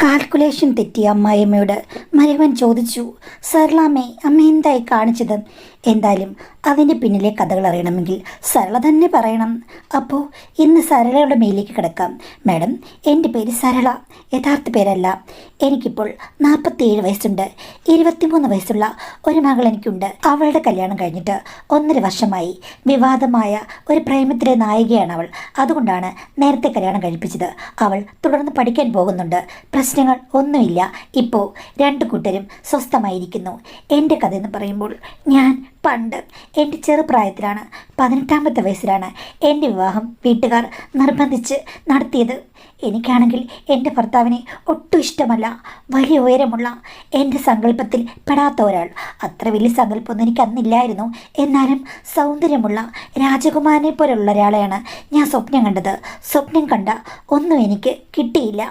Calculation തെറ്റിയ അമ്മായിയമ്മയോട് മരുവൻ ചോദിച്ചു. സരളാമ്മേ, അമ്മ എന്തായി കാണിച്ചത്? എന്തായാലും അതിൻ്റെ പിന്നിലെ കഥകൾ അറിയണമെങ്കിൽ സരള തന്നെ പറയണം. അപ്പോൾ ഇന്ന് സരളയുടെ മേലേക്ക് കിടക്കാം. മാഡം, എൻ്റെ പേര് സരള, യഥാർത്ഥ പേരല്ല. എനിക്കിപ്പോൾ 47 വയസ്സുണ്ട്. 23 വയസ്സുള്ള ഒരു മകൾ എനിക്കുണ്ട്. അവളുടെ കല്യാണം കഴിഞ്ഞിട്ട് 1.5 വർഷമായി. വിവാദമായ ഒരു പ്രേമത്തിലെ നായികയാണ് അവൾ. അതുകൊണ്ടാണ് നേരത്തെ കല്യാണം കഴിപ്പിച്ചത്. അവൾ തുടർന്ന് പഠിക്കാൻ പോകുന്നുണ്ട്. പ്രശ്നങ്ങൾ ഒന്നുമില്ല. ഇപ്പോൾ 2 കൂട്ടരും സ്വസ്ഥമായിരിക്കുന്നു. എൻ്റെ കഥയെന്ന് പറയുമ്പോൾ ഞാൻ പണ്ട് എൻ്റെ ചെറുപ്രായത്തിലാണ്, 18ാമത്തെ വയസ്സിലാണ് എൻ്റെ വിവാഹം വീട്ടുകാർ നിർബന്ധിച്ച് നടത്തിയത്. എനിക്കാണെങ്കിൽ എൻ്റെ ഭർത്താവിനെ ഒട്ടും ഇഷ്ടമല്ല. വലിയ ഉയരമുള്ള, എൻ്റെ സങ്കല്പത്തിൽ പെടാത്ത ഒരാൾ. അത്ര വലിയ സങ്കല്പമൊന്നും എനിക്ക് അന്നില്ലായിരുന്നു. എന്നാലും സൗന്ദര്യമുള്ള രാജകുമാരനെ പോലെയുള്ള ഒരാളെയാണ് ഞാൻ സ്വപ്നം കണ്ടത്. സ്വപ്നം കണ്ട ഒന്നും എനിക്ക് കിട്ടിയില്ല.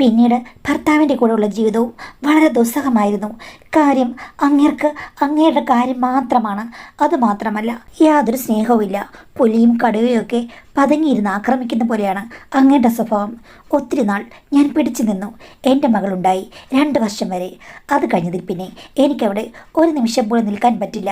പിന്നീട് ഭർത്താവിൻ്റെ കൂടെയുള്ള ജീവിതവും വളരെ ദുസ്സഹമായിരുന്നു. കാര്യം അങ്ങേരുടെ കാര്യം മാത്രമാണ്. അതുമാത്രമല്ല, യാതൊരു സ്നേഹവുമില്ല. പുലിയും കടുവയും ഒക്കെ പതുങ്ങിയിരുന്ന് ആക്രമിക്കുന്ന പോലെയാണ് അങ്ങേരുടെ സ്വഭാവം. ഒത്തിരി നാൾ ഞാൻ പിടിച്ചു നിന്നു. എൻ്റെ മകളുണ്ടായി 2 വർഷം വരെ. അത് കഴിഞ്ഞതിൽ പിന്നെ എനിക്കവിടെ ഒരു നിമിഷം പോലും നിൽക്കാൻ പറ്റില്ല.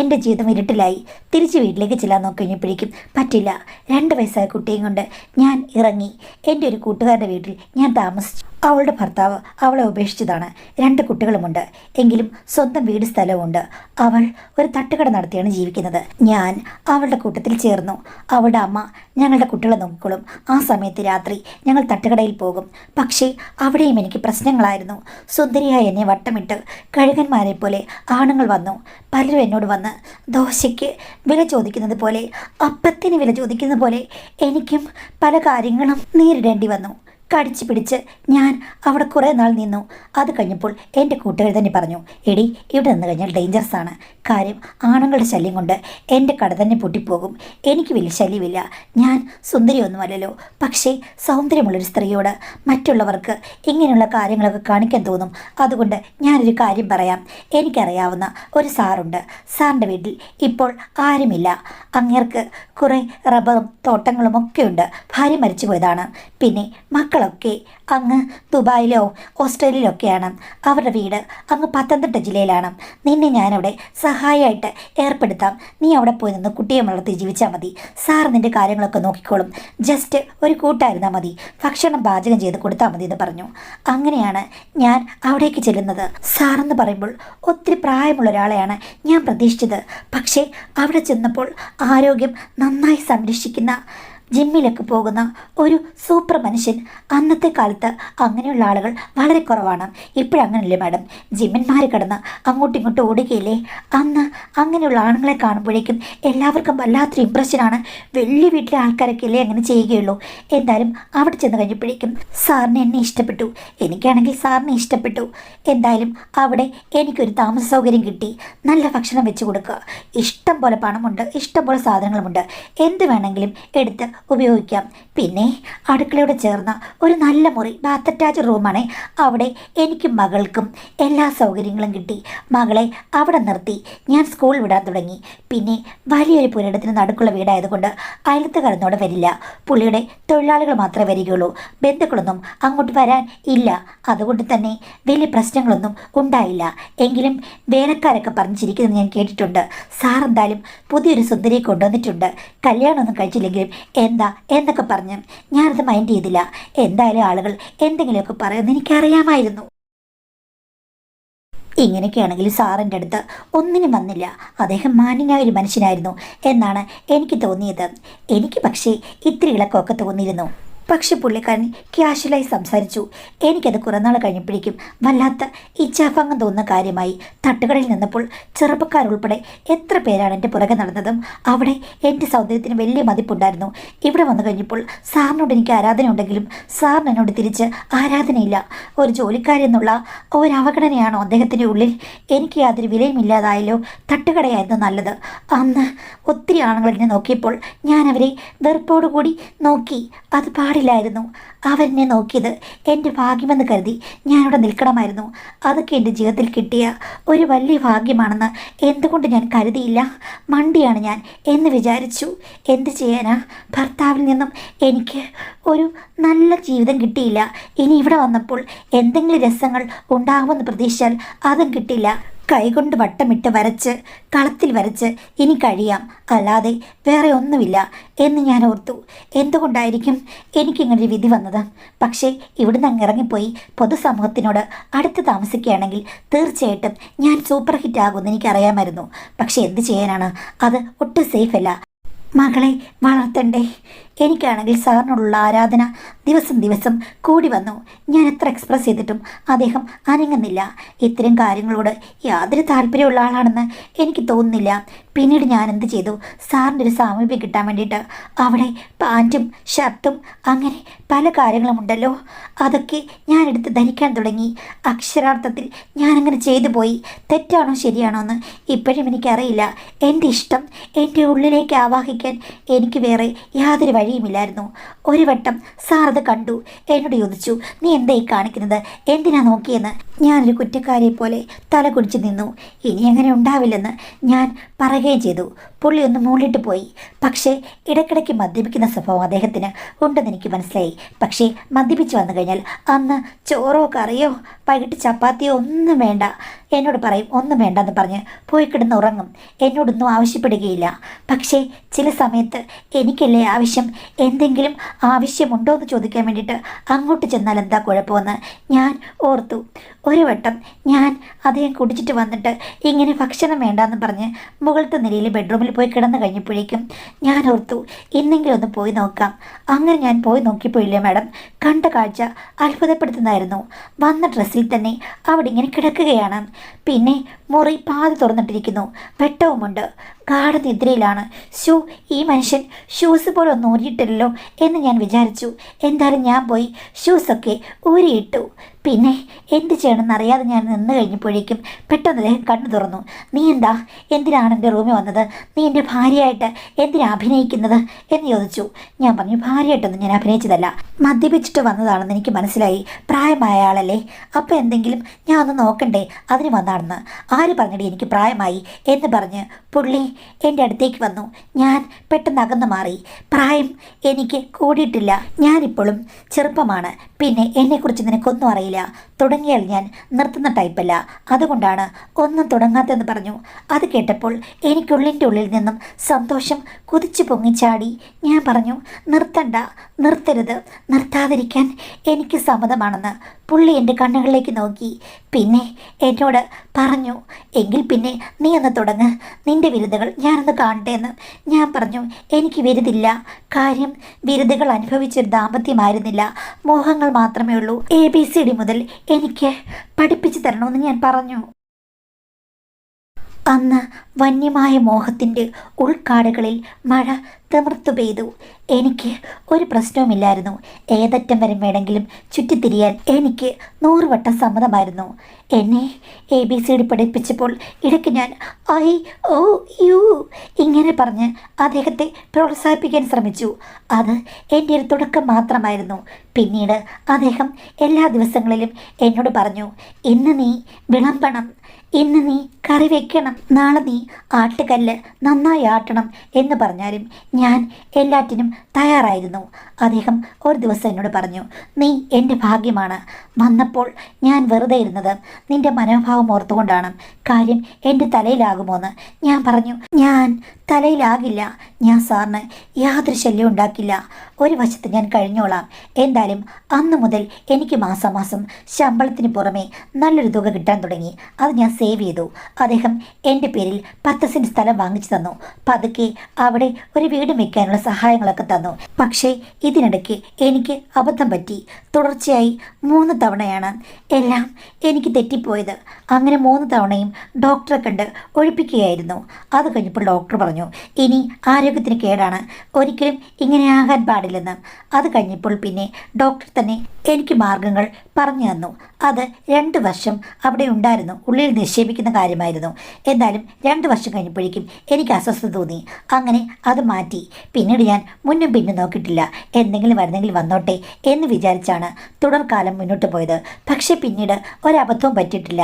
എൻ്റെ ജീവിതം ഇരുട്ടിലായി. തിരിച്ച് വീട്ടിലേക്ക് ചെല്ലാൻ നോക്കിക്കഴിഞ്ഞപ്പോഴേക്കും പറ്റില്ല. 2 വയസ്സായ കുട്ടിയും കൊണ്ട് ഞാൻ ഇറങ്ങി. എൻ്റെ ഒരു കൂട്ടുകാരുടെ വീട്ടിൽ ഞാൻ താമസിച്ചു. അവളുടെ ഭർത്താവ് അവളെ ഉപേക്ഷിച്ചതാണ്. 2 കുട്ടികളുമുണ്ട്. എങ്കിലും സ്വന്തം വീട് സ്ഥലവുമുണ്ട്. അവൾ ഒരു തട്ടുകട നടത്തിയാണ് ജീവിക്കുന്നത്. ഞാൻ അവളുടെ കൂട്ടത്തിൽ ചേർന്നു. അവളുടെ അമ്മ ഞങ്ങളുടെ കുട്ടികളെ നോക്കിക്കോളും. ആ സമയത്ത് രാത്രി ഞങ്ങൾ തട്ടുകടയിൽ പോകും. പക്ഷേ അവിടെയും എനിക്ക് പ്രശ്നങ്ങളായിരുന്നു. സുന്ദരിയായി എന്നെ വട്ടമിട്ട് കഴുകന്മാരെ പോലെ ആണുങ്ങൾ വന്നു. പലരും എന്നോട് വന്ന് ദോശയ്ക്ക് വില ചോദിക്കുന്നത് പോലെ, അപ്പത്തിന് വില ചോദിക്കുന്നത് പോലെ എനിക്കും പല കാര്യങ്ങളും നേരിടേണ്ടി വന്നു. കടിച്ചു പിടിച്ച് ഞാൻ അവിടെ കുറേ നാൾ നിന്നു. അത് കഴിഞ്ഞപ്പോൾ എൻ്റെ കൂട്ടുകാർ തന്നെ പറഞ്ഞു, എടി, ഇവിടെ നിന്ന് കഴിഞ്ഞാൽ ഡേഞ്ചറസ് ആണ്. കാര്യം ആണുങ്ങളുടെ ശല്യം കൊണ്ട് എൻ്റെ കട തന്നെ പൊട്ടിപ്പോകും. എനിക്ക് വലിയ ശല്യമില്ല. ഞാൻ സുന്ദരിയൊന്നുമല്ലല്ലോ. പക്ഷേ സൗന്ദര്യമുള്ളൊരു സ്ത്രീയോട് മറ്റുള്ളവർക്ക് ഇങ്ങനെയുള്ള കാര്യങ്ങളൊക്കെ കാണിക്കാൻ തോന്നും. അതുകൊണ്ട് ഞാനൊരു കാര്യം പറയാം. എനിക്കറിയാവുന്ന ഒരു സാറുണ്ട്. സാറിൻ്റെ വീട്ടിൽ ഇപ്പോൾ ആരുമില്ല. അങ്ങേർക്ക് കുറേ റബ്ബറും തോട്ടങ്ങളും ഒക്കെ ഉണ്ട്. ഭാര്യ മരിച്ചു പോയതാണ്. പിന്നെ മക്കളൊക്കെ അങ്ങ് ദുബായിലോ ഓസ്ട്രേലിയയിലോ ഒക്കെയാണ്. അവരുടെ വീട് അങ്ങ് പത്തനംതിട്ട ജില്ലയിലാണ്. നിന്നെ ഞാനവിടെ സഹായമായിട്ട് ഏർപ്പെടുത്താം. നീ അവിടെ പോയി നിന്ന് കുട്ടിയെ വളർത്തി ജീവിച്ചാൽ മതി. സാർ നിൻ്റെ കാര്യങ്ങളൊക്കെ നോക്കിക്കോളും. ജസ്റ്റ് ഒരു കൂട്ടായിരുന്നാൽ മതി. ഭക്ഷണം പാചകം ചെയ്ത് കൊടുത്താൽ മതി എന്ന് പറഞ്ഞു. അങ്ങനെയാണ് ഞാൻ അവിടേക്ക് ചെല്ലുന്നത്. സാറെന്ന് പറയുമ്പോൾ ഒത്തിരി പ്രായമുള്ള ഒരാളെയാണ് ഞാൻ പ്രതീക്ഷിച്ചത്. പക്ഷേ അവിടെ ചെന്നപ്പോൾ ആരോഗ്യം നന്നായി സംരക്ഷിക്കുന്ന, ജിമ്മിലൊക്കെ പോകുന്ന ഒരു സൂപ്പർ മനുഷ്യൻ. അന്നത്തെ കാലത്ത് അങ്ങനെയുള്ള ആളുകൾ വളരെ കുറവാണ്. ഇപ്പോഴങ്ങനല്ലേ മാഡം? ജിമ്മന്മാർ കിടന്ന് അങ്ങോട്ടും ഇങ്ങോട്ടും ഓടുകയില്ലേ? അന്ന് അങ്ങനെയുള്ള ആണുങ്ങളെ കാണുമ്പോഴേക്കും എല്ലാവർക്കും വല്ലാത്തൊരു ഇമ്പ്രഷനാണ്. വലിയ വീട്ടിലെ ആൾക്കാരൊക്കെ അല്ലേ അങ്ങനെ ചെയ്യുകയുള്ളൂ. എന്തായാലും അവിടെ ചെന്ന് കഴിഞ്ഞപ്പോഴേക്കും സാറിന് എന്നെ ഇഷ്ടപ്പെട്ടു. എനിക്കാണെങ്കിൽ സാറിനെ ഇഷ്ടപ്പെട്ടു. എന്തായാലും അവിടെ എനിക്കൊരു താമസ സൗകര്യം കിട്ടി. നല്ല ഭക്ഷണം വെച്ച് കൊടുക്കുക. ഇഷ്ടം പോലെ പണമുണ്ട്, ഇഷ്ടം പോലെ സാധനങ്ങളുമുണ്ട്. എന്ത് വേണമെങ്കിലും എടുത്ത് ഉപയോഗിക്കാം. പിന്നെ അടുക്കളയോട് ചേർന്ന ഒരു നല്ല മുറി, ബാത്ത് അറ്റാച്ച് റൂമാണ്. അവിടെ എനിക്കും മകൾക്കും എല്ലാ സൗകര്യങ്ങളും കിട്ടി. മകളെ അവിടെ നിർത്തി ഞാൻ സ്കൂൾ വിടാൻ തുടങ്ങി. പിന്നെ വലിയൊരു പുരയിടത്തിന് നടുക്കുള്ള വീടായതുകൊണ്ട് അയലത്തുകാരനോട് വരില്ല. പുള്ളിയുടെ തൊഴിലാളികൾ മാത്രമേ വരികയുള്ളൂ. ബന്ധുക്കളൊന്നും അങ്ങോട്ട് വരാൻ ഇല്ല. അതുകൊണ്ട് തന്നെ വലിയ പ്രശ്നങ്ങളൊന്നും ഉണ്ടായില്ല. എങ്കിലും വേലക്കാരൊക്കെ പറഞ്ഞിരിക്കുന്നത് ഞാൻ കേട്ടിട്ടുണ്ട്. സാർ എന്തായാലും പുതിയൊരു സുന്ദരിയെ കൊണ്ടുവന്നിട്ടുണ്ട്. കല്യാണമൊന്നും കഴിച്ചില്ലെങ്കിലും എന്താ എന്നൊക്കെ പറഞ്ഞ് ഞാനത് മൈൻഡ് ചെയ്തില്ല. എന്തായാലും ആളുകൾ എന്തെങ്കിലുമൊക്കെ പറയുമെന്ന് എനിക്കറിയാമായിരുന്നു. ഇങ്ങനെയൊക്കെയാണെങ്കിൽ സാറിൻ്റെ അടുത്ത് ഒന്നിനും വന്നില്ല. അദ്ദേഹം മാന്യനായ ഒരു മനുഷ്യനായിരുന്നു എന്നാണ് എനിക്ക് തോന്നിയത്. എനിക്ക് പക്ഷേ ഇത്തിരി ഇളക്കമൊക്കെ തോന്നിയിരുന്നു. പക്ഷെ പുള്ളിക്കാരൻ ക്യാഷ്വലായി സംസാരിച്ചു. എനിക്കത് കുറേ നാൾ കഴിഞ്ഞപ്പോഴേക്കും വല്ലാത്ത ഇച്ഛാഭംഗം തോന്നുന്ന കാര്യമായി. തട്ടുകടയിൽ നിന്നപ്പോൾ ചെറുപ്പക്കാരുൾപ്പെടെ എത്ര പേരാണ് എൻ്റെ പുറകെ നടന്നതും. അവിടെ എൻ്റെ സൗന്ദര്യത്തിന് വലിയ മതിപ്പുണ്ടായിരുന്നു. ഇവിടെ വന്നു കഴിഞ്ഞപ്പോൾ സാറിനോട് എനിക്ക് ആരാധന ഉണ്ടെങ്കിലും സാറിന് എന്നോട് തിരിച്ച് ആരാധനയില്ല. ഒരു ജോലിക്കാരി എന്നുള്ള ഒരു അവഗണനയാണോ അദ്ദേഹത്തിൻ്റെ ഉള്ളിൽ? എനിക്ക് യാതൊരു വിലയുമില്ലാതായല്ലോ. തട്ടുകടയായിരുന്നു നല്ലത്. അന്ന് ഒത്തിരി ആണുങ്ങൾ എന്നെ നോക്കിയപ്പോൾ ഞാൻ അവരെ വെറുപ്പോടുകൂടി നോക്കി. അത് പാടില്ല. പാടില്ലായിരുന്നു. അവരെന്നെ നോക്കിയത് എൻ്റെ ഭാഗ്യമെന്ന് കരുതി ഞാനിവിടെ നിൽക്കണമായിരുന്നു. അതൊക്കെ എൻ്റെ ജീവിതത്തിൽ കിട്ടിയ ഒരു വലിയ ഭാഗ്യമാണെന്ന് എന്തുകൊണ്ട് ഞാൻ കരുതിയില്ല? മണ്ടിയാണ് ഞാൻ എന്ന് വിചാരിച്ചു. എന്ത് ചെയ്യാനാ? ഭർത്താവിൽ നിന്നും എനിക്ക് ഒരു നല്ല ജീവിതം കിട്ടിയില്ല. ഇനി ഇവിടെ വന്നപ്പോൾ എന്തെങ്കിലും രസങ്ങൾ ഉണ്ടാകുമെന്ന് പ്രതീക്ഷിച്ചാൽ അതും കിട്ടില്ല. കൈകൊണ്ട് വട്ടമിട്ട് വരച്ച് കളത്തിൽ വരച്ച് ഇനി കഴിയാം, അല്ലാതെ വേറെ ഒന്നുമില്ല എന്ന് ഞാൻ ഓർത്തു. എന്തുകൊണ്ടായിരിക്കും എനിക്കിങ്ങനൊരു വിധി വന്നത്? പക്ഷേ ഇവിടുന്ന് അങ്ങ് ഇറങ്ങിപ്പോയി പൊതുസമൂഹത്തിനോട് അടുത്ത് താമസിക്കുകയാണെങ്കിൽ തീർച്ചയായിട്ടും ഞാൻ സൂപ്പർ ഹിറ്റ് ആകുമെന്ന് എനിക്കറിയാമായിരുന്നു. പക്ഷേ എന്ത് ചെയ്യാനാണ്? അത് ഒട്ടും സേഫല്ല. മകളെ വളർത്തണ്ടേ? എനിക്കാണെങ്കിൽ സാറിനോടുള്ള ആരാധന ദിവസം ദിവസം കൂടി വന്നു. ഞാൻ എത്ര എക്സ്പ്രസ് ചെയ്തിട്ടും അദ്ദേഹം അനങ്ങുന്നില്ല. ഇത്തരം കാര്യങ്ങളോട് യാതൊരു താല്പര്യമുള്ള ആളാണെന്ന് എനിക്ക് തോന്നുന്നില്ല. പിന്നീട് ഞാൻ എന്ത് ചെയ്തു? സാറിൻ്റെ ഒരു സാമീപ്യം കിട്ടാൻ വേണ്ടിയിട്ട് അവിടെ പാൻറ്റും ഷർട്ടും അങ്ങനെ പല കാര്യങ്ങളുമുണ്ടല്ലോ, അതൊക്കെ ഞാൻ എടുത്ത് ധരിക്കാൻ തുടങ്ങി. അക്ഷരാർത്ഥത്തിൽ ഞാനങ്ങനെ ചെയ്തു പോയി. തെറ്റാണോ ശരിയാണോ എന്ന് ഇപ്പോഴും എനിക്കറിയില്ല. എൻ്റെ ഇഷ്ടം എൻ്റെ ഉള്ളിലേക്ക് ആവാഹിക്കാൻ എനിക്ക് വേറെ യാതൊരു വഴിയുമില്ലായിരുന്നു. ഒരു വട്ടം സാർ അത് കണ്ടു. എന്നോട് ചോദിച്ചു, നീ എന്തായി കാണിക്കുന്നത്? എന്തിനാ നോക്കിയെന്ന്. ഞാനൊരു കുറ്റക്കാരിയെ പോലെ തല കുടിച്ച് നിന്നു. ഇനി അങ്ങനെ ഉണ്ടാവില്ലെന്ന് ഞാൻ പറയുകയും ചെയ്തു. പുള്ളി ഒന്ന് മൂളിട്ട് പോയി. പക്ഷേ ഇടയ്ക്കിടയ്ക്ക് മദ്യപിക്കുന്ന സ്വഭാവം അദ്ദേഹത്തിന് ഉണ്ടെന്ന് എനിക്ക് മനസ്സിലായി. പക്ഷേ മദ്യപിച്ച് വന്നു കഴിഞ്ഞാൽ അന്ന് ചോറോ കറിയോ വൈകിട്ട് ചപ്പാത്തിയോ ഒന്നും വേണ്ട എന്നോട് പറയും. ഒന്നും വേണ്ടെന്ന് പറഞ്ഞ് പോയി കിടന്ന് ഉറങ്ങും. എന്നോടൊന്നും ആവശ്യപ്പെടുകയില്ല. പക്ഷേ ചില സമയത്ത് എനിക്കല്ലേ ആവശ്യം, എന്തെങ്കിലും ആവശ്യമുണ്ടോ എന്ന് ചോദിക്കാൻ വേണ്ടിയിട്ട് അങ്ങോട്ട് ചെന്നാൽ എന്താ കുഴപ്പമെന്ന് ഞാൻ ഓർത്തു. ഒരു വട്ടം ഞാൻ അദ്ദേഹം കുടിച്ചിട്ട് വന്നിട്ട് ഇങ്ങനെ ഭക്ഷണം വേണ്ടാന്ന് പറഞ്ഞ് മുകളിലത്തെ നിലയിൽ ബെഡ്റൂമിൽ പോയി കിടന്നു കഴിഞ്ഞപ്പോഴേക്കും ഞാൻ ഓർത്തു, ഇന്നെങ്കിലും ഒന്ന് പോയി നോക്കാം. അങ്ങനെ ഞാൻ പോയി നോക്കിപ്പോയില്ലേ മാഡം, കണ്ട കാഴ്ച അത്ഭുതപ്പെടുത്തുന്നതായിരുന്നു. വന്ന ഡ്രസ്സിൽ തന്നെ അവിടെ ഇങ്ങനെ കിടക്കുകയാണ്. പിന്നെ മുറി പാതി തുറന്നിട്ടിരിക്കുന്നു. വെട്ടവുമുണ്ട്. ഗാഠനിദ്രയിലാണ്. ഈ മനുഷ്യൻ ഷൂസ് പോലെ ഒന്നും ഊരിയിട്ടില്ലല്ലോ എന്ന് ഞാൻ വിചാരിച്ചു. എന്തായാലും ഞാൻ പോയി ഷൂസൊക്കെ ഊരിയിട്ടു. പിന്നെ എന്ത് ചെയ്യണമെന്ന് അറിയാതെ ഞാൻ നിന്ന് കഴിഞ്ഞപ്പോഴേക്കും പെട്ടെന്ന് അദ്ദേഹം കണ്ണു തുറന്നു. നീ എന്താ, എന്തിനാണ് എൻ്റെ റൂമിൽ വന്നത്? നീ എൻ്റെ ഭാര്യയായിട്ട് എന്തിനാ അഭിനയിക്കുന്നത് എന്ന് ചോദിച്ചു. ഞാൻ പറഞ്ഞു, ഭാര്യയായിട്ടൊന്നും ഞാൻ അഭിനയിച്ചതല്ല, മദ്യപിച്ചിട്ട് വന്നതാണെന്ന് എനിക്ക് മനസ്സിലായി. പ്രായമായ ആളല്ലേ, അപ്പോൾ എന്തെങ്കിലും ഞാൻ ഒന്ന് നോക്കണ്ടേ, അതിന് വന്നാണെന്ന്. ആര് പറഞ്ഞടി എനിക്ക് പ്രായമായി എന്ന് പറഞ്ഞ് പുള്ളി എൻ്റെ അടുത്തേക്ക് വന്നു. ഞാൻ പെട്ടെന്ന് അകന്നു മാറി. പ്രായം എനിക്ക് കൂടിയിട്ടില്ല, ഞാനിപ്പോഴും ചെറുപ്പമാണ്. പിന്നെ എന്നെക്കുറിച്ച് നിനക്കൊന്നും അറിയില്ല. തുടങ്ങിയാൽ ഞാൻ നിർത്തുന്ന ടൈപ്പല്ല, അതുകൊണ്ടാണ് ഒന്നും തുടങ്ങാത്തതെന്ന് പറഞ്ഞു. അത് കേട്ടപ്പോൾ എനിക്കുള്ളിൻ്റെ ഉള്ളിൽ നിന്നും സന്തോഷം കുതിച്ചു പൊങ്ങിച്ചാടി. ഞാൻ പറഞ്ഞു, നിർത്തണ്ട, നിർത്തരുത്, നിർത്താതിരിക്കാൻ എനിക്ക് സമ്മതമാണെന്ന്. പുള്ളി എൻ്റെ കണ്ണുകളിലേക്ക് നോക്കി. പിന്നെ എന്നോട് പറഞ്ഞു, എങ്കിൽ പിന്നെ നീ ഒന്ന് തുടങ്ങ്, നിൻ്റെ വിരുദ്ധകൾ ഞാനൊന്ന് കാണട്ടെ എന്ന്. ഞാൻ പറഞ്ഞു, എനിക്ക് വിരുദില്ല. കാര്യം വിരുദ്ധകൾ അനുഭവിച്ചൊരു ദാമ്പത്യമായിരുന്നില്ല, മോഹങ്ങൾ മാത്രമേ ഉള്ളൂ. ABCD മുതൽ എനിക്ക് പഠിപ്പിച്ചു തരണമെന്ന് ഞാൻ പറഞ്ഞു. അന്ന് വന്യമായ മോഹത്തിൻ്റെ ഉൾക്കാടുകളിൽ മഴ തിമിർത്തു പെയ്തു. എനിക്ക് ഒരു പ്രശ്നവുമില്ലായിരുന്നു. ഏതറ്റം വരെ വേണമെങ്കിലും ചുറ്റിത്തിരിയാൻ എനിക്ക് 100 വട്ടം സമ്മതമായിരുന്നു. എന്നെ ABCD പഠിപ്പിച്ചപ്പോൾ ഇടയ്ക്ക് ഞാൻ IOU ഇങ്ങനെ പറഞ്ഞ് അദ്ദേഹത്തെ പ്രോത്സാഹിപ്പിക്കാൻ ശ്രമിച്ചു. അത് എൻ്റെ ഒരു തുടക്കം മാത്രമായിരുന്നു. പിന്നീട് അദ്ദേഹം എല്ലാ ദിവസങ്ങളിലും എന്നോട് പറഞ്ഞു, ഇന്ന് നീ വിളമ്പണം, ഇന്ന് നീ കറി വെക്കണം, നാളെ നീ ആട്ടുകല്ല് നന്നായി ആട്ടണം എന്ന് പറഞ്ഞാലും ഞാൻ എല്ലാറ്റിനും തയ്യാറായിരുന്നു. അദ്ദേഹം ഒരു ദിവസം എന്നോട് പറഞ്ഞു, നീ എൻ്റെ ഭാഗ്യമാണ്. വന്നപ്പോൾ ഞാൻ വെറുതെ ഇരുന്നത് നിൻ്റെ മനോഭാവം ഓർത്തുകൊണ്ടാണ്. കാര്യം എൻ്റെ തലയിലാകുമോയെന്ന്. ഞാൻ പറഞ്ഞു, ഞാൻ തലയിലാകില്ല. ഞാൻ സാറിന് യാതൊരു ശല്യം ഉണ്ടാക്കില്ല. ഒരു വശത്ത് ഞാൻ കഴിഞ്ഞോളാം. എന്തായാലും അന്ന് മുതൽ എനിക്ക് മാസം ശമ്പളത്തിന് പുറമെ നല്ലൊരു തുക കിട്ടാൻ തുടങ്ങി. അത് ഞാൻ സേവ് ചെയ്തു. അദ്ദേഹം എൻ്റെ പേരിൽ 10 സെൻറ്റ് സ്ഥലം വാങ്ങിച്ചു തന്നു. പതുക്കെ അവിടെ ഒരു വീട് വയ്ക്കാനുള്ള സഹായങ്ങളൊക്കെ തന്നു. പക്ഷേ ഇതിനിടയ്ക്ക് എനിക്ക് അബദ്ധം പറ്റി. തുടർച്ചയായി 3 തവണയാണ് എല്ലാം എനിക്ക് തെറ്റിപ്പോയത്. അങ്ങനെ 3 തവണയും ഡോക്ടറെ കണ്ട് ഒഴിപ്പിക്കുകയായിരുന്നു. അത് കഴിഞ്ഞപ്പോൾ ഡോക്ടർ പറഞ്ഞു, ഇനി ആരോഗ്യത്തിന് കേടാണ്, ഒരിക്കലും ഇങ്ങനെ ആകാൻ പാടില്ലെന്ന്. അത് കഴിഞ്ഞപ്പോൾ പിന്നെ ഡോക്ടർ തന്നെ എനിക്ക് മാർഗങ്ങൾ പറഞ്ഞു തന്നു. അത് 2 വർഷം അവിടെ ഉണ്ടായിരുന്നു. ഉള്ളിൽ നിക്ഷേപിക്കുന്ന കാര്യമായിരുന്നു. എന്തായാലും 2 വർഷം കഴിഞ്ഞപ്പോഴേക്കും എനിക്ക് അസ്വസ്ഥത തോന്നി. അങ്ങനെ അത് മാറ്റി. മാറ്റി. പിന്നീട് ഞാൻ മുന്നും പിന്നും നോക്കിയിട്ടില്ല. എന്തെങ്കിലും വരുന്നെങ്കിൽ വന്നോട്ടെ എന്ന് വിചാരിച്ചാണ് തുടർക്കാലം മുന്നോട്ട് പോയത്. പക്ഷെ പിന്നീട് ഒരബദ്ധവും പറ്റിയിട്ടില്ല.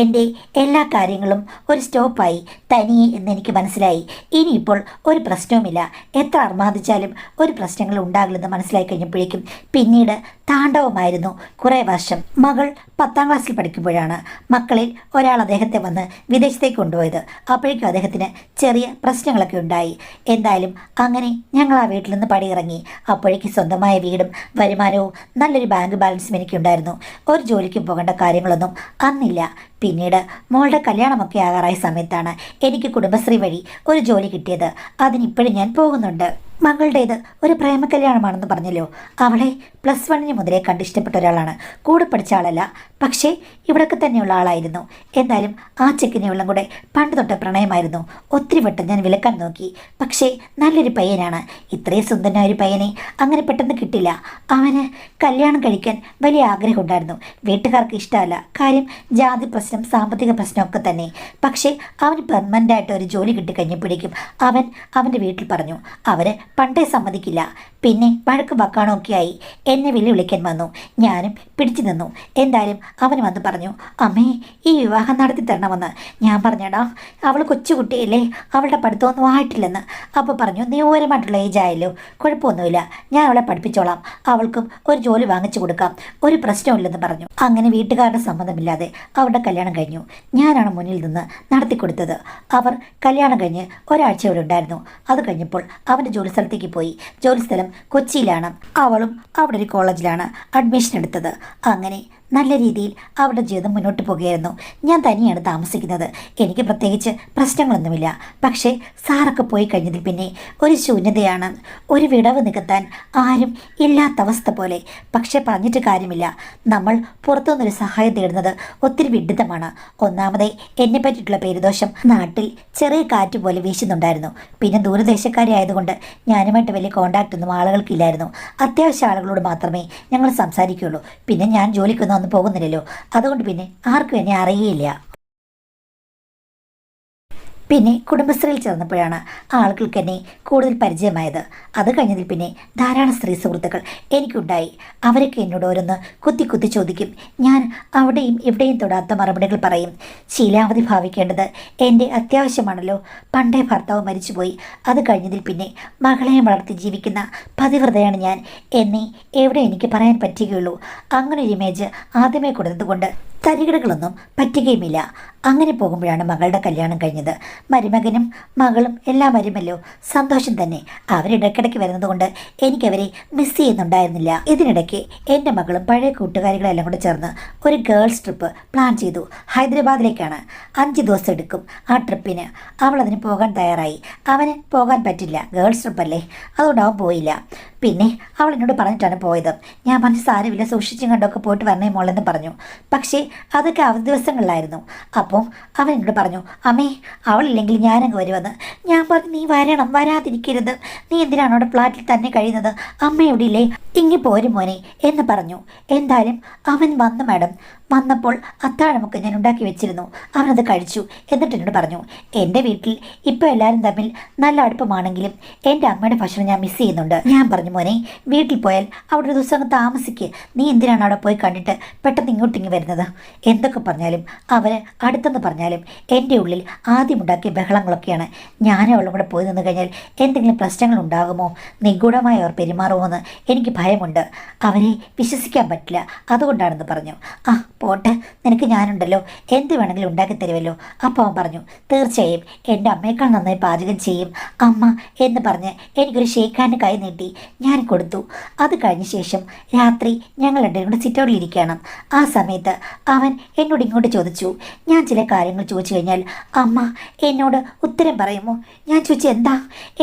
എൻ്റെ എല്ലാ കാര്യങ്ങളും ഒരു സ്റ്റോപ്പായി തനിയെ എന്നെനിക്ക് മനസ്സിലായി. ഇനിയിപ്പോൾ ഒരു പ്രശ്നവുമില്ല. എത്ര അർമാദിച്ചാലും ഒരു പ്രശ്നങ്ങൾ ഉണ്ടാകില്ലെന്ന് മനസ്സിലായി കഴിഞ്ഞപ്പോഴേക്കും പിന്നീട് താണ്ഡവമായിരുന്നു കുറേ വർഷം. മകൾ 10ാം ക്ലാസ്സിൽ പഠിക്കുമ്പോഴാണ് മക്കളിൽ ഒരാൾ അദ്ദേഹത്തെ വന്ന് വിദേശത്തേക്ക് കൊണ്ടുപോയത്. അപ്പോഴേക്കും അദ്ദേഹത്തിന് ചെറിയ പ്രശ്നങ്ങളൊക്കെ ഉണ്ടായി. എന്തായാലും അങ്ങനെ ഞങ്ങൾ ആ വീട്ടിൽ നിന്ന് പടിയിറങ്ങി. അപ്പോഴേക്കും സ്വന്തമായ വീടും വരുമാനവും നല്ലൊരു ബാങ്ക് ബാലൻസും എനിക്കുണ്ടായിരുന്നു. ഒരു ജോലിക്കും പോകേണ്ട കാര്യങ്ങളൊന്നും അന്നില്ല. പിന്നീട് മോളുടെ കല്യാണമൊക്കെ ആകാറായ സമയത്താണ് എനിക്ക് കുടുംബശ്രീ വഴി ഒരു ജോലി കിട്ടിയത്. അതിനിപ്പോഴും ഞാൻ പോകുന്നുണ്ട്. മകളുടേത് ഒരു പ്രേമ കല്യാണമാണെന്ന് പറഞ്ഞല്ലോ. അവളെ +1 മുതലേ കണ്ടിഷ്ടപ്പെട്ട ഒരാളാണ്. കൂടെ പഠിച്ച ആളല്ല, പക്ഷേ ഇവിടൊക്കെ തന്നെയുള്ള ആളായിരുന്നു. എന്തായാലും ആ ചെക്കിനെയുള്ളം കൂടെ പണ്ട് തൊട്ട് പ്രണയമായിരുന്നു. ഒത്തിരി വട്ടം ഞാൻ വിലക്കാൻ നോക്കി. പക്ഷേ നല്ലൊരു പയ്യനാണ്. ഇത്രയും സുന്ദരനായ ഒരു പയ്യനെ അങ്ങനെ പെട്ടെന്ന് കിട്ടില്ല. അവന് കല്യാണം കഴിക്കാൻ വലിയ ആഗ്രഹമുണ്ടായിരുന്നു. വീട്ടുകാർക്ക് ഇഷ്ടമല്ല. കാര്യം ജാതി പ്രശ്നം, സാമ്പത്തിക പ്രശ്നമൊക്കെ തന്നെ. പക്ഷേ അവന് പെർമനൻ്റായിട്ട് ഒരു ജോലി കിട്ടിക്കഴിഞ്ഞപ്പോഴേക്കും അവൻ്റെ വീട്ടിൽ പറഞ്ഞു. അവർ പണ്ടേ സമ്മതിക്കില്ല. പിന്നെ വഴക്ക് വക്കാണൊക്കെ ആയി. എന്നെ വിളിക്കാൻ വന്നു. ഞാനും പിടിച്ചു നിന്നു. എന്തായാലും അവൻ വന്ന് പറഞ്ഞു, അമ്മേ ഈ വിവാഹം നടത്തി തരണമെന്ന്. ഞാൻ പറഞ്ഞടാ, അവൾ കൊച്ചുകുട്ടിയല്ലേ, അവളുടെ പഠിത്തമൊന്നും ആയിട്ടില്ലെന്ന്. അപ്പോൾ പറഞ്ഞു, നിയമപരമായിട്ടുള്ള ഏജ് ആയല്ലോ, കുഴപ്പമൊന്നുമില്ല, ഞാൻ അവളെ പഠിപ്പിച്ചോളാം, അവൾക്കും ഒരു ജോലി വാങ്ങിച്ചു കൊടുക്കാം, ഒരു പ്രശ്നമില്ലെന്ന് പറഞ്ഞു. അങ്ങനെ വീട്ടുകാരുടെ സമ്മതമില്ലാതെ അവരുടെ കല്യാണം കഴിഞ്ഞു. ഞാനാണ് മുന്നിൽ നിന്ന് നടത്തിക്കൊടുത്തത്. അവർ കല്യാണം കഴിഞ്ഞ് ഒരാഴ്ച ഇവിടെ ഉണ്ടായിരുന്നു. അത് കഴിഞ്ഞപ്പോൾ അവൻ്റെ ജോലിസ്ഥലത്തേക്ക് പോയി. ജോലിസ്ഥലം കൊച്ചിയിലാണ്. അവളും അവിടെ ഒരു കോളേജിലാണ് അഡ്മിഷൻ എടുത്തത്. അങ്ങനെ നല്ല രീതിയിൽ അവരുടെ ജീവിതം മുന്നോട്ട് പോകുകയായിരുന്നു. ഞാൻ തനിയാണ് താമസിക്കുന്നത്. എനിക്ക് പ്രത്യേകിച്ച് പ്രശ്നങ്ങളൊന്നുമില്ല. പക്ഷേ സാറൊക്കെ പോയി കഴിഞ്ഞതിൽ പിന്നെ ഒരു ശൂന്യതയാണ്. ഒരു വിടവ് നികത്താൻ ആരും ഇല്ലാത്ത അവസ്ഥ പോലെ. പക്ഷേ പറഞ്ഞിട്ട് കാര്യമില്ല. നമ്മൾ പുറത്തുനിന്നൊരു സഹായം തേടുന്നത് ഒത്തിരി വിഡിത്തമാണ്. ഒന്നാമതേ എന്നെ പറ്റിയിട്ടുള്ള പേരുദോഷം നാട്ടിൽ ചെറിയ കാറ്റ് പോലെ വീശുന്നുണ്ടായിരുന്നു. പിന്നെ ദൂരദേശക്കാരി ആയതുകൊണ്ട് ഞാനുമായിട്ട് വലിയ കോണ്ടാക്റ്റ് ഒന്നും ആളുകൾക്കില്ലായിരുന്നു. അത്യാവശ്യ ആളുകളോട് മാത്രമേ ഞങ്ങൾ സംസാരിക്കുകയുള്ളൂ. പിന്നെ ഞാൻ ജോലിക്കൊന്നും ഒന്നും പോകുന്നില്ലല്ലോ. അതുകൊണ്ട് പിന്നെ ആർക്കും എന്നെ അറിയില്ല. പിന്നെ കുടുംബശ്രീയിൽ ചേർന്നപ്പോഴാണ് ആളുകൾക്ക് എന്നെ കൂടുതൽ പരിചയമായത്. അത് കഴിഞ്ഞതിൽ പിന്നെ ധാരാളം സ്ത്രീ സുഹൃത്തുക്കൾ എനിക്കുണ്ടായി. അവരൊക്കെ എന്നോട് ഓരോന്ന് കുത്തി ചോദിക്കും. ഞാൻ അവിടെയും ഇവിടെയും തൊടാത്ത മറുപടികൾ പറയും. ശീലാവധി ഭാവിക്കേണ്ടത് എൻ്റെ അത്യാവശ്യമാണല്ലോ. പണ്ടേ ഭർത്താവ് മരിച്ചുപോയി. അത് കഴിഞ്ഞതിൽ പിന്നെ മകളെയും വളർത്തി ജീവിക്കുന്ന പതിവ്രതയാണ് ഞാൻ. എന്നെ എവിടെ എനിക്ക് പറയാൻ പറ്റുകയുള്ളൂ. അങ്ങനെ ഒരു ഇമേജ് ആദ്യമേ കൊടുത്തതുകൊണ്ട് തരികിടകളൊന്നും പറ്റുകയുമില്ല. അങ്ങനെ പോകുമ്പോഴാണ് മകളുടെ കല്യാണം കഴിഞ്ഞത്. മരുമകനും മകളും എല്ലാം വരുമല്ലോ, സന്തോഷം തന്നെ. അവരിടയ്ക്കിടയ്ക്ക് വരുന്നതുകൊണ്ട് എനിക്കവരെ മിസ് ചെയ്യുന്നുണ്ടായിരുന്നില്ല. ഇതിനിടയ്ക്ക് എൻ്റെ മകളും പഴയ കൂട്ടുകാരികളെല്ലാം കൂടെ ചേർന്ന് ഒരു ഗേൾസ് ട്രിപ്പ് പ്ലാൻ ചെയ്തു. ഹൈദരാബാദിലേക്കാണ്. 5 ദിവസം എടുക്കും ആ ട്രിപ്പിന്. അവൾ അതിന് പോകാൻ തയ്യാറായി. അവന് പോകാൻ പറ്റില്ല, ഗേൾസ് ട്രിപ്പല്ലേ, അതുകൊണ്ട് അവൻ പോയില്ല. പിന്നെ അവൾ എന്നോട് പറഞ്ഞിട്ടാണ് പോയത്. ഞാൻ പറഞ്ഞു, സാരമില്ല, സൂക്ഷിച്ചും കണ്ടൊക്കെ പോയിട്ട് വരണേ മോളെന്ന് പറഞ്ഞു. പക്ഷേ അതൊക്കെ അവധി ദിവസങ്ങളിലായിരുന്നു. അപ്പം അവൻ എന്നോട് പറഞ്ഞു, അമ്മേ അവളില്ലെങ്കിൽ ഞാനങ്ങ് വരുമെന്ന്. ഞാൻ പറഞ്ഞു, നീ വരണം, വരാതിരിക്കരുത്. നീ എന്തിനാണ് അവിടെ ഫ്ലാറ്റിൽ തന്നെ കഴിയുന്നത്? അമ്മ എവിടെ ഇല്ലേ? ഇങ്ങി പോരും മോനെ എന്ന് പറഞ്ഞു. എന്തായാലും അവൻ വന്നു മാഡം. വന്നപ്പോൾ അത്താഴമൊക്കെ ഞാൻ ഉണ്ടാക്കി വെച്ചിരുന്നു. അവനത് കഴിച്ചു. എന്നിട്ട് എന്നോട് പറഞ്ഞു, എൻ്റെ വീട്ടിൽ ഇപ്പോൾ എല്ലാവരും തമ്മിൽ നല്ല അടുപ്പമാണെങ്കിലും എൻ്റെ അമ്മയുടെ ഭക്ഷണം ഞാൻ മിസ് ചെയ്യുന്നുണ്ട്. ഞാൻ പറഞ്ഞു, മോനെ വീട്ടിൽ പോയാൽ അവിടെ ഒരു ദിവസം അങ്ങ് താമസിക്ക്. നീ എന്തിനാണ് അവിടെ പോയി കണ്ടിട്ട് പെട്ടെന്ന് ഇങ്ങോട്ടിങ്ങി വരുന്നത്? എന്തൊക്കെ പറഞ്ഞാലും അവർ അടുത്തെന്ന് പറഞ്ഞാലും എൻ്റെ ഉള്ളിൽ ആദ്യമുണ്ടാക്കിയ ബഹളങ്ങളൊക്കെയാണ്. ഞാനും അവളും കൂടെ പോയി നിന്ന് കഴിഞ്ഞാൽ എന്തെങ്കിലും പ്രശ്നങ്ങൾ ഉണ്ടാകുമോ, നിഗൂഢമായി അവർ പെരുമാറുമോ എന്ന് എനിക്ക് ഭയമുണ്ട്. അവരെ വിശ്വസിക്കാൻ പറ്റില്ല. അതുകൊണ്ടാണെന്ന് പറഞ്ഞു. ആ പോട്ടെ, നിനക്ക് ഞാനുണ്ടല്ലോ, എന്ത് വേണമെങ്കിലും ഉണ്ടാക്കി തരുമല്ലോ. അപ്പോൾ അവൻ പറഞ്ഞു, തീർച്ചയായും എൻ്റെ അമ്മയേക്കാൾ നന്നായി പാചകം ചെയ്യും അമ്മ എന്ന് പറഞ്ഞ് എനിക്കൊരു ഷേക്ക് ഹാൻഡ് കൈ നീട്ടി. ഞാൻ കൊടുത്തു. അത് കഴിഞ്ഞ ശേഷം രാത്രി ഞങ്ങൾ രണ്ടുപേരും കൂടെ സിറ്റൗട്ടിലിരിക്കുകയാണ്. ആ സമയത്ത് അവൻ എന്നോട് ഇങ്ങോട്ട് ചോദിച്ചു. ഞാൻ ചില കാര്യങ്ങൾ ചോദിച്ചു കഴിഞ്ഞാൽ അമ്മ എന്നോട് ഉത്തരം പറയുമോ? ഞാൻ ചോദിച്ചു, എന്താ?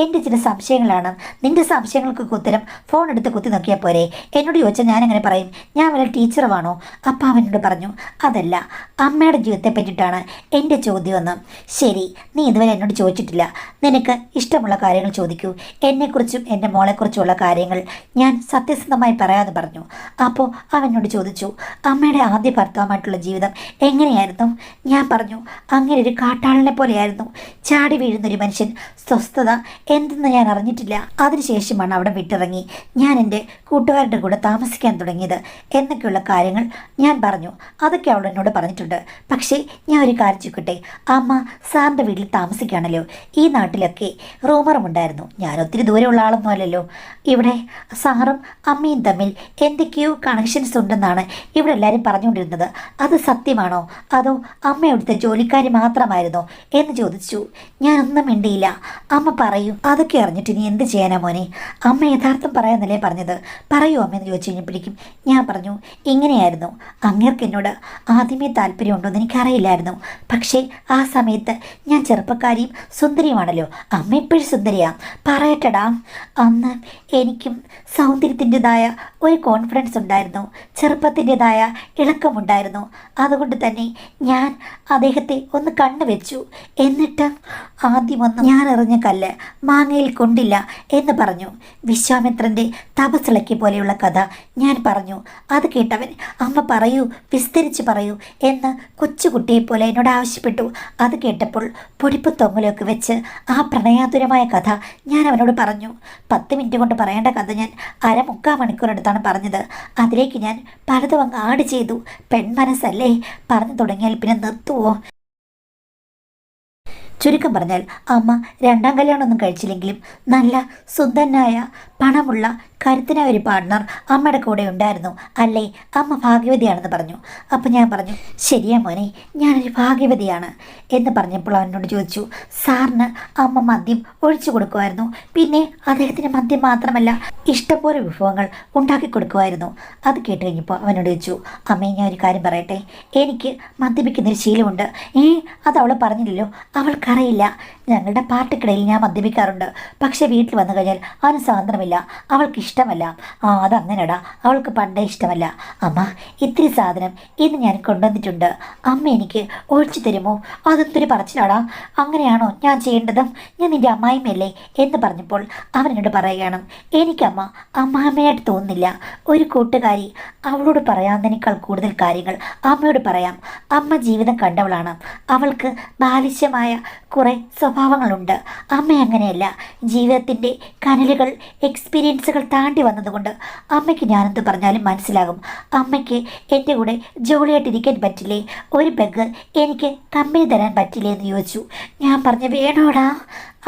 എൻ്റെ ചില സംശയങ്ങളാണ്. നിൻ്റെ സംശയങ്ങൾക്കൊക്കെ ഉത്തരം ഫോൺ എടുത്ത് കുത്തി നോക്കിയാൽ പോരെ? എന്നോട് ചോദിച്ചാൽ ഞാനങ്ങനെ പറയും, ഞാൻ വല്ല ടീച്ചറുമാണോ? അപ്പം അവനോട് പറഞ്ഞു, പറഞ്ഞു, അതല്ല, അമ്മയുടെ ജീവിതത്തെ പറ്റിയിട്ടാണ് എൻ്റെ ചോദ്യമെന്ന്. ശരി, നീ ഇതുവരെ എന്നോട് ചോദിച്ചിട്ടില്ല. നിനക്ക് ഇഷ്ടമുള്ള കാര്യങ്ങൾ ചോദിക്കൂ. എന്നെക്കുറിച്ചും എൻ്റെ മോളെക്കുറിച്ചുമുള്ള കാര്യങ്ങൾ ഞാൻ സത്യസന്ധമായി പറയാമെന്ന് പറഞ്ഞു. അപ്പോൾ അവനോട് ചോദിച്ചു, അമ്മയുടെ ആദ്യ ഭർത്താവുമായിട്ടുള്ള ജീവിതം എങ്ങനെയായിരുന്നു? ഞാൻ പറഞ്ഞു, അങ്ങനെ ഒരു കാട്ടാളനെ പോലെയായിരുന്നു. ചാടി വീഴുന്നൊരു മനുഷ്യൻ. സ്വസ്ഥത എന്തെന്ന് ഞാൻ അറിഞ്ഞിട്ടില്ല. അതിനുശേഷമാണ് അവിടെ വിട്ടിറങ്ങി ഞാൻ എൻ്റെ കൂട്ടുകാരുടെ കൂടെ താമസിക്കാൻ തുടങ്ങിയത് എന്നൊക്കെയുള്ള കാര്യങ്ങൾ ഞാൻ പറഞ്ഞു. അതൊക്കെ അവൾ എന്നോട് പറഞ്ഞിട്ടുണ്ട്. പക്ഷേ ഞാൻ ഒരു കാര്യം ചോദിക്കട്ടെ, അമ്മ സാറിൻ്റെ വീട്ടിൽ താമസിക്കുകയാണല്ലോ. ഈ നാട്ടിലൊക്കെ റൂമറും ഉണ്ടായിരുന്നു. ഞാൻ ഒത്തിരി ദൂരമുള്ള ആളൊന്നും അല്ലല്ലോ. ഇവിടെ സാറും അമ്മയും തമ്മിൽ എന്തൊക്കെയോ കണക്ഷൻസ് ഉണ്ടെന്നാണ് ഇവിടെ എല്ലാവരും പറഞ്ഞുകൊണ്ടിരുന്നത്. അത് സത്യമാണോ? അതോ അമ്മ ഇവിടുത്തെ ജോലിക്കാരി മാത്രമായിരുന്നോ എന്ന് ചോദിച്ചു. ഞാനൊന്നും മിണ്ടിയില്ല. അമ്മ പറയൂ, അതൊക്കെ അറിഞ്ഞിട്ട് നീ എന്ത് ചെയ്യാനാ മോനെ? അമ്മ യഥാർത്ഥം പറയാന്നല്ലേ പറഞ്ഞത്? പറയൂ അമ്മയെന്ന് ചോദിച്ചു കഴിഞ്ഞപ്പോഴേക്കും ഞാൻ പറഞ്ഞു, ഇങ്ങനെയായിരുന്നു. അങ്ങേർക്ക് എന്നോട് ആദ്യമേ താല്പര്യമുണ്ടോയെന്ന് എനിക്കറിയില്ലായിരുന്നു. പക്ഷേ ആ സമയത്ത് ഞാൻ ചെറുപ്പക്കാരിയും സുന്ദരിയുമാണല്ലോ. അമ്മ എപ്പോഴും സുന്ദരിയാ. പറയട്ടടാ, അന്ന് എനിക്കും സൗന്ദര്യത്തിൻ്റെതായ ഒരു കോൺഫിഡൻസ് ഉണ്ടായിരുന്നു, ചെറുപ്പത്തിൻ്റെതായ ഇളക്കമുണ്ടായിരുന്നു. അതുകൊണ്ട് തന്നെ ഞാൻ അദ്ദേഹത്തെ ഒന്ന് കണ്ണുവെച്ചു. എന്നിട്ട് ആദ്യമൊന്നും ഞാൻ എറിഞ്ഞ കല്ല് മാങ്ങയിൽ കൊണ്ടില്ല എന്ന് പറഞ്ഞു. വിശ്വാമിത്രൻ്റെ തപസ്സിളക്കി പോലെയുള്ള കഥ ഞാൻ പറഞ്ഞു. അത് കേട്ടവൻ, അമ്മ പറയൂ, വിസ്തരിച്ച് പറയൂ എന്ന് കൊച്ചുകുട്ടിയെപ്പോലെ എന്നോട് ആവശ്യപ്പെട്ടു. അത് കേട്ടപ്പോൾ പൊടിപ്പ് തൊങ്ങലൊക്കെ വെച്ച് ആ പ്രണയാതുരമായ കഥ ഞാൻ അവനോട് പറഞ്ഞു. 10 മിനിറ്റ് കൊണ്ട് പറയേണ്ട കഥ ഞാൻ 3/4 മണിക്കൂറെടുത്താണ് പറഞ്ഞത്. അതിലേക്ക് ഞാൻ പലതും അങ്ങ് ആഡ് ചെയ്തു. പെൺമനസ്സല്ലേ, പറഞ്ഞു തുടങ്ങിയാൽ പിന്നെ നിർത്തുവോ? ചുരുക്കം പറഞ്ഞാൽ അമ്മ 2ാം കല്യാണമൊന്നും കഴിച്ചില്ലെങ്കിലും നല്ല സുന്ദരനായ പണമുള്ള കരുത്തനായ ഒരു പാർട്ട്ണർ അമ്മയുടെ കൂടെ ഉണ്ടായിരുന്നു അല്ലേ? അമ്മ ഭാഗ്യവതിയാണെന്ന് പറഞ്ഞു. അപ്പം ഞാൻ പറഞ്ഞു, ശരിയാ മോനെ, ഞാനൊരു ഭാഗ്യവതിയാണ് എന്ന് പറഞ്ഞപ്പോൾ അവനോട് ചോദിച്ചു, സാറിന് അമ്മ മദ്യം ഒഴിച്ചു കൊടുക്കുമായിരുന്നു? പിന്നെ അദ്ദേഹത്തിന് മദ്യം മാത്രമല്ല, ഇഷ്ടംപോലെ വിഭവങ്ങൾ ഉണ്ടാക്കി കൊടുക്കുമായിരുന്നു. അത് കേട്ട് കഴിഞ്ഞപ്പോൾ അവനോട് ചോദിച്ചു, അമ്മേ ഞാൻ ഒരു കാര്യം പറയട്ടെ, എനിക്ക് മദ്യപിക്കുന്നൊരു ശീലമുണ്ട്. അത് അവൾ പറഞ്ഞില്ലല്ലോ, അവൾക്കറിയില്ല. ഞങ്ങളുടെ പാർട്ടിക്കിടയിൽ ഞാൻ മദ്യപിക്കാറുണ്ട്. പക്ഷേ വീട്ടിൽ വന്നു കഴിഞ്ഞാൽ അവന് സ്വാതന്ത്ര്യമില്ല, അവൾക്ക് ഇഷ്ടമല്ല. അതങ്ങനെടാ, അവൾക്ക് പണ്ടേ ഇഷ്ടമല്ല. അമ്മ, ഇത്തിരി സാധനം ഇന്ന് ഞാൻ കൊണ്ടുവന്നിട്ടുണ്ട്, അമ്മ എനിക്ക് ഒഴിച്ചു തരുമോ? അതെന്തൊരു പറച്ചിലാടാ, അങ്ങനെയാണോ ഞാൻ ചെയ്യേണ്ടത്? ഞാൻ നിൻ്റെ അമ്മായിമ്മയല്ലേ എന്ന് പറഞ്ഞപ്പോൾ അവനോട് പറയുകയാണ്, എനിക്കമ്മ അമ്മാമ്മയായിട്ട് തോന്നുന്നില്ല. ഒരു കൂട്ടുകാരി അവളോട് പറയാവുന്നതിനേക്കാൾ കൂടുതൽ കാര്യങ്ങൾ അമ്മയോട് പറയാം. അമ്മ ജീവിതം കണ്ടവളാണ്. അവൾക്ക് ബാലിശ്യമായ കുറേ സ്വഭാവങ്ങളുണ്ട്. അമ്മ അങ്ങനെയല്ല. ജീവിതത്തിൻ്റെ കനലുകൾ, എക്സ്പീരിയൻസുകൾ താണ്ടി വന്നതുകൊണ്ട് അമ്മയ്ക്ക് ഞാനെന്ത് പറഞ്ഞാലും മനസ്സിലാകും. അമ്മയ്ക്ക് എൻ്റെ കൂടെ ജോളിയായിട്ടിരിക്കാൻ പറ്റില്ലേ? ഒരു പെഗ് എനിക്ക് കമ്പനി തരാൻ പറ്റില്ലേ എന്ന് ചോദിച്ചു. ഞാൻ പറഞ്ഞു, വേണോടാ.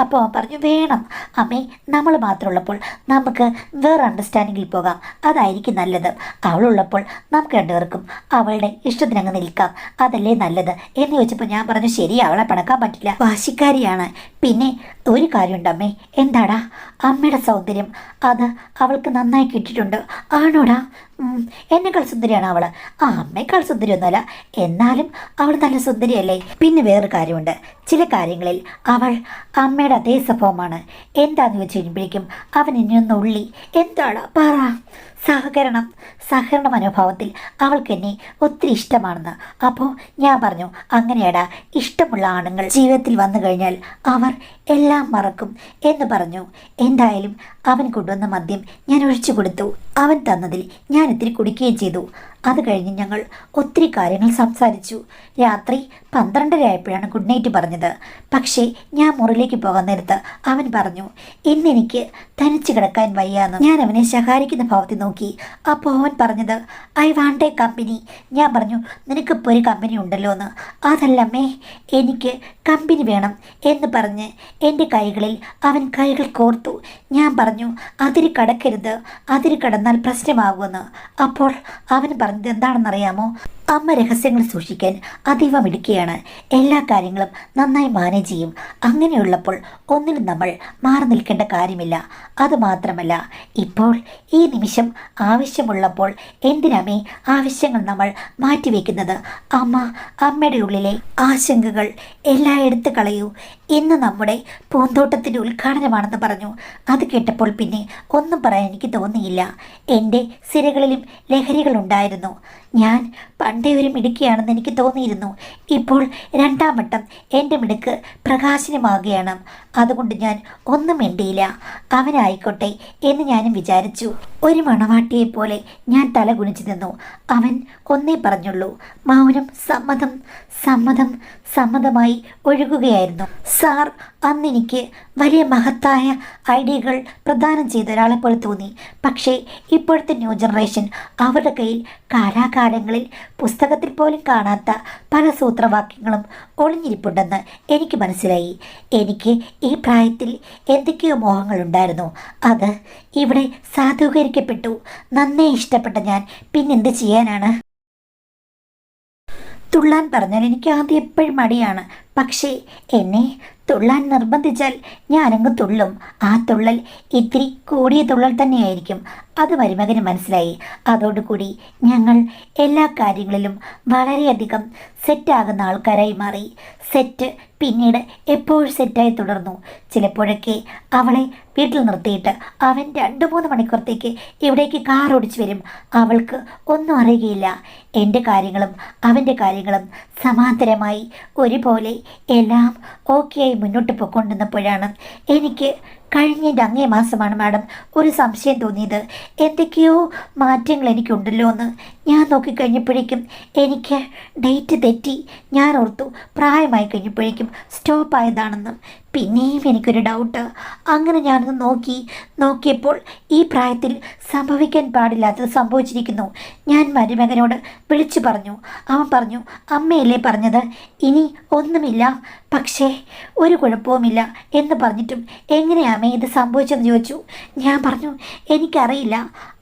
അപ്പോൾ അവൻ പറഞ്ഞു, വേണം അമ്മേ, നമ്മൾ മാത്രമുള്ളപ്പോൾ നമുക്ക് വേറെ അണ്ടർസ്റ്റാൻഡിങ്ങിൽ പോകാം, അതായിരിക്കും നല്ലത്. അവളുള്ളപ്പോൾ നമുക്ക് രണ്ടുപേർക്കും അവളുടെ ഇഷ്ടത്തിനങ്ങ് നിൽക്കാം, അതല്ലേ നല്ലത് എന്ന് ചോദിച്ചപ്പോൾ ഞാൻ പറഞ്ഞു, ശരി, അവളെ പിണക്കാൻ പറ്റില്ല, വാശിക്കാരിയാണ്. പിന്നെ ഒരു കാര്യമുണ്ട് അമ്മേ. എന്താടാ? അമ്മയുടെ സൗന്ദര്യം അത് അവൾക്ക് നന്നായി കിട്ടിയിട്ടുണ്ട്. ആണോടാ? എന്നേക്കാൾ സുന്ദരിയാണ് അവൾ. അമ്മയേക്കാൾ സുന്ദരിയൊന്നുമല്ല, എന്നാലും അവൾ നല്ല സുന്ദരിയല്ലേ? പിന്നെ വേറൊരു കാര്യമുണ്ട്, ചില കാര്യങ്ങളിൽ അവൾ അമ്മയുടെ അതേ സ്വഭാവമാണ്. എന്താണെന്ന് ചോദിച്ചു കഴിഞ്ഞപ്പോഴേക്കും അവൻ എന്നെ ഒന്ന് ഉള്ളി. എന്താണ് പറ? സഹകരണ മനോഭാവത്തിൽ അവൾക്ക് എന്നെ ഒത്തിരി ഇഷ്ടമാണെന്ന്. അപ്പോൾ ഞാൻ പറഞ്ഞു, അങ്ങനെയാടാ, ഇഷ്ടമുള്ള ആണുങ്ങൾ ജീവിതത്തിൽ വന്നു കഴിഞ്ഞാൽ അവർ എല്ലാം മറക്കും എന്ന് പറഞ്ഞു. എന്തായാലും അവൻ കൊണ്ടുവന്ന മദ്യം ഞാൻ ഒഴിച്ചു കൊടുത്തു. അവൻ തന്നതിൽ ഞാൻ ഇത്തിരി കുടിക്കുകയും ചെയ്തു. അത് കഴിഞ്ഞ് ഞങ്ങൾ ഒത്തിരി കാര്യങ്ങൾ സംസാരിച്ചു. രാത്രി 12:30 ആയപ്പോഴാണ് ഗുഡ് നൈറ്റ് പറഞ്ഞത്. പക്ഷേ ഞാൻ മുറിയിലേക്ക് പോകാൻ നേരത്ത് അവൻ പറഞ്ഞു, ഇന്നെനിക്ക് തനിച്ച് കിടക്കാൻ വയ്യാന്ന്. ഞാൻ അവനെ ശകാരിക്കുന്ന ഭാവത്തിൽ നോക്കി. അപ്പോൾ അവൻ പറഞ്ഞത്, ഐ വാണ്ട് എ കമ്പനി. ഞാൻ പറഞ്ഞു, നിനക്കിപ്പോൾ ഒരു കമ്പനി ഉണ്ടല്ലോ എന്ന്. അതല്ലമ്മേ, എനിക്ക് കമ്പനി വേണം എന്ന് പറഞ്ഞ് എൻ്റെ കൈകളിൽ അവൻ കൈകൾ കോർത്തു. ഞാൻ പറഞ്ഞു, അതിര് കടക്കരുത്, അതിര് കടന്നാൽ പ്രശ്നമാകുമെന്ന്. അപ്പോൾ അവൻ പറഞ്ഞത് എന്താണെന്നറിയാമോ? അമ്മ രഹസ്യങ്ങൾ സൂക്ഷിക്കാൻ അതീവ മിടുക്കിയാണ്. എല്ലാ കാര്യങ്ങളും നന്നായി മാനേജ് ചെയ്യും. അങ്ങനെയുള്ളപ്പോൾ ഒന്നിനും നമ്മൾ മാറി നിൽക്കേണ്ട കാര്യമില്ല. അതുമാത്രമല്ല, ഇപ്പോൾ ഈ നിമിഷം ആവശ്യമുള്ളപ്പോൾ എന്തിനമ്മേ ആവശ്യങ്ങൾ നമ്മൾ മാറ്റിവെക്കുന്നത്? അമ്മയുടെ ഉള്ളിലെ ആശങ്കകൾ എല്ലാം എടുത്തു കളയൂ. ഇന്ന് നമ്മുടെ പൂന്തോട്ടത്തിൻ്റെ ഉദ്ഘാടനമാണെന്ന് പറഞ്ഞു. അത് കേട്ടപ്പോൾ പിന്നെ ഒന്നും പറയാൻ എനിക്ക് തോന്നിയില്ല. എൻ്റെ സിരകളിലും ലഹരികളുണ്ടായിരുന്നു. ഞാൻ പണ്ടേ ഒരു മിടുക്കിയാണെന്ന് എനിക്ക് തോന്നിയിരുന്നു. ഇപ്പോൾ രണ്ടാം വട്ടം എൻ്റെ മിടുക്ക് പ്രകാശനമാകുകയാണ്. അതുകൊണ്ട് ഞാൻ ഒന്നും മിണ്ടിയില്ല. അവനായിക്കോട്ടെ എന്ന് ഞാനും വിചാരിച്ചു. ഒരു മണവാട്ടിയെപ്പോലെ ഞാൻ തല കുനിച്ചു നിന്നു. അവൻ ഒന്നേ പറഞ്ഞുള്ളൂ, മൗനം. സമ്മതം, സമ്മതം, സമ്മതമായി ഒഴുകുകയായിരുന്നു. സാർ അന്നെനിക്ക് വലിയ മഹത്തായ ഐഡിയകൾ പ്രദാനം ചെയ്ത ഒരാളെ പോലെ തോന്നി. പക്ഷേ ഇപ്പോഴത്തെ ന്യൂ ജനറേഷൻ അവരുടെ കയ്യിൽ കാലാകാലങ്ങളിൽ പുസ്തകത്തിൽ പോലും കാണാത്ത പല സൂത്രവാക്യങ്ങളും ഒളിഞ്ഞിരിപ്പുണ്ടെന്ന് എനിക്ക് മനസ്സിലായി. എനിക്ക് ഈ പ്രായത്തിൽ എന്തൊക്കെയോ മോഹങ്ങളുണ്ടായിരുന്നു. അത് ഇവിടെ സാധൂകരിക്കപ്പെട്ടു. നന്നേ ഇഷ്ടപ്പെട്ട ഞാൻ പിന്നെന്ത് ചെയ്യാനാണ്? തുള്ളാൻ പറഞ്ഞാൽ എനിക്ക് ആദ്യം എപ്പോഴും മടിയാണ്. പക്ഷേ എന്നെ തുള്ളാൻ നിർബന്ധിച്ചാൽ ഞാനങ്ങ് തുള്ളും. ആ തുള്ളൽ ഇത്തിരി കൂടിയ തുള്ളൽ തന്നെയായിരിക്കും. അത് മരുമകന് മനസ്സിലായി. അതോടുകൂടി ഞങ്ങൾ എല്ലാ കാര്യങ്ങളിലും വളരെയധികം സെറ്റാകുന്ന ആൾക്കാരായി മാറി. സെറ്റ് പിന്നീട് എപ്പോഴും സെറ്റായി തുടർന്നു. ചിലപ്പോഴൊക്കെ അവളെ വീട്ടിൽ നിർത്തിയിട്ട് അവൻ 2-3 മണിക്കൂറത്തേക്ക് ഇവിടേക്ക് കാർ ഓടിച്ചു വരും. അവൾക്ക് ഒന്നും അറിയുകയില്ല. എൻ്റെ കാര്യങ്ങളും അവൻ്റെ കാര്യങ്ങളും സമാന്തരമായി ഒരുപോലെ എല്ലാം ഓക്കെയായി മുന്നോട്ട് പോയിക്കൊണ്ടിരുന്നപ്പോഴാണ് എനിക്ക് കഴിഞ്ഞ അങ്ങേ മാസമാണ് മാഡം ഒരു സംശയം തോന്നിയത്. എന്തൊക്കെയോ മാറ്റങ്ങൾ എനിക്കുണ്ടല്ലോ എന്ന്. ഞാൻ നോക്കിക്കഴിഞ്ഞപ്പോഴേക്കും എനിക്ക് ഡേറ്റ് തെറ്റി. ഞാൻ ഓർത്തു പ്രായമായി കഴിഞ്ഞപ്പോഴേക്കും സ്റ്റോപ്പായതാണെന്ന്. പിന്നെയും എനിക്കൊരു ഡൗട്ട്. അങ്ങനെ ഞാനൊന്ന് നോക്കിയപ്പോൾ ഈ പ്രായത്തിൽ സംഭവിക്കാൻ പാടില്ലാത്തത് സംഭവിച്ചിരിക്കുന്നു. ഞാൻ മരുമകനോട് വിളിച്ചു പറഞ്ഞു. അവൻ പറഞ്ഞു, അമ്മയല്ലേ പറഞ്ഞത്, ഇനി ഒന്നുമില്ല, പക്ഷേ ഒരു കുഴപ്പവുമില്ല എന്ന് പറഞ്ഞിട്ടും എങ്ങനെയാമേ ഇത് സംഭവിച്ചെന്ന് ചോദിച്ചു. ഞാൻ പറഞ്ഞു എനിക്കറിയില്ല.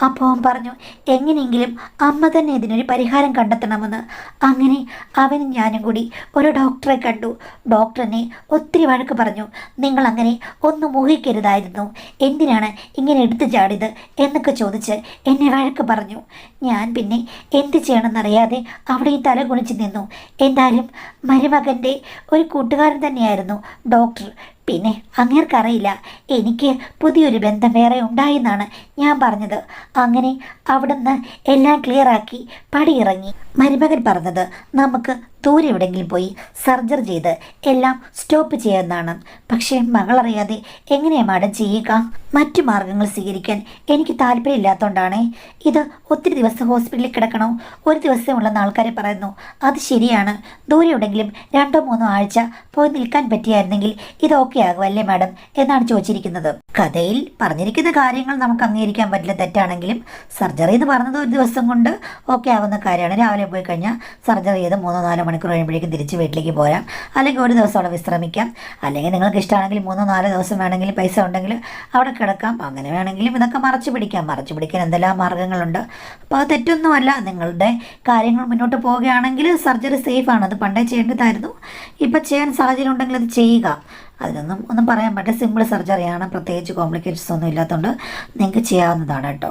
അപ്പോൾ അവൻ പറഞ്ഞു എങ്ങനെയെങ്കിലും അമ്മ തന്നെ ഇതിനൊരു പരിഹാരം കണ്ടെത്തണമെന്ന്. അങ്ങനെ അവനും ഞാനും കൂടി ഒരു ഡോക്ടറെ കണ്ടു. ഡോക്ടറിനെ ഒത്തിരി വഴക്ക് പറഞ്ഞു. നിങ്ങൾ അങ്ങനെ ഒന്നും ഊഹിക്കരുതായിരുന്നു, എന്തിനാണ് ഇങ്ങനെ എടുത്തു ചാടിയത് എന്നൊക്കെ ചോദിച്ച് എന്നെ വഴക്ക് പറഞ്ഞു. ഞാൻ പിന്നെ എന്ത് ചെയ്യണമെന്നറിയാതെ അവിടെ തല കുണിച്ച് നിന്നു. എന്തായാലും മരുമകൻ്റെ ഒരു കൂട്ടുകാരൻ തന്നെയായിരുന്നു ഡോക്ടർ. പിന്നെ അങ്ങേർക്കറിയില്ല എനിക്ക് പുതിയൊരു ബന്ധം വേറെ ഉണ്ടായെന്നാണ് ഞാൻ പറഞ്ഞത്. അങ്ങനെ അവിടുന്ന് എല്ലാം ക്ലിയറാക്കി പടിയിറങ്ങി. മരുമകൻ പറഞ്ഞത് നമുക്ക് ദൂരെ എവിടെയെങ്കിലും പോയി സർജറി ചെയ്ത് എല്ലാം സ്റ്റോപ്പ് ചെയ്യാമെന്നാണ്. പക്ഷേ മകളറിയാതെ എങ്ങനെയാണ് മാഡം ചെയ്യുക? മറ്റു മാർഗങ്ങൾ സ്വീകരിക്കാൻ എനിക്ക് താല്പര്യമില്ലാത്തതുകൊണ്ടാണേ. ഇത് ഒത്തിരി ദിവസം ഹോസ്പിറ്റലിൽ കിടക്കണോ? ഒരു ദിവസമുള്ളെന്ന് ആൾക്കാരെ പറയുന്നു. അത് ശരിയാണ്. ദൂരെ എവിടെയെങ്കിലും 2-3 ആഴ്ച പോയി നിൽക്കാൻ പറ്റിയായിരുന്നെങ്കിൽ ഇത് ഓക്കെ ആകുമല്ലേ മാഡം എന്നാണ് ചോദിച്ചിരിക്കുന്നത്. കഥയിൽ പറഞ്ഞിരിക്കുന്ന കാര്യങ്ങൾ നമുക്ക് അംഗീകരിക്കാൻ പറ്റില്ല, തെറ്റാണെങ്കിലും സർജറി എന്ന് പറഞ്ഞത് ഒരു ദിവസം കൊണ്ട് ഓക്കെ ആവുന്ന കാര്യമാണ്. രാവിലെ പോയി കഴിഞ്ഞാൽ സർജറി ചെയ്ത് 3-4 മണിക്കൂർ കഴിയുമ്പോഴേക്കും തിരിച്ച് വീട്ടിലേക്ക് പോരാം. അല്ലെങ്കിൽ ഒരു ദിവസം അവിടെ വിശ്രമിക്കാം. അല്ലെങ്കിൽ നിങ്ങൾക്ക് ഇഷ്ടമാണെങ്കിൽ 3-4 ദിവസം വേണമെങ്കിൽ പൈസ ഉണ്ടെങ്കിൽ അവിടെ കിടക്കാം. അങ്ങനെ വേണമെങ്കിലും ഇതൊക്കെ മറച്ചു പിടിക്കാൻ എന്തെല്ലാം മാർഗ്ഗങ്ങളുണ്ട്. അപ്പോൾ അത് തെറ്റൊന്നുമല്ല. നിങ്ങളുടെ കാര്യങ്ങൾ മുന്നോട്ട് പോവുകയാണെങ്കിൽ സർജറി സേഫാണ്. അത് പണ്ടേ ചെയ്യേണ്ടതായിരുന്നു. ഇപ്പം ചെയ്യാൻ സാഹചര്യം ഉണ്ടെങ്കിൽ അത് ചെയ്യുക. അതിനൊന്നും പറയാൻ പറ്റില്ല. സിമ്പിൾ സർജറിയാണ്. പ്രത്യേകിച്ച് കോംപ്ലിക്കേഷൻസ് ഒന്നും ഇല്ലാത്തതുകൊണ്ട് നിങ്ങൾക്ക് ചെയ്യാവുന്നതാണ് കേട്ടോ.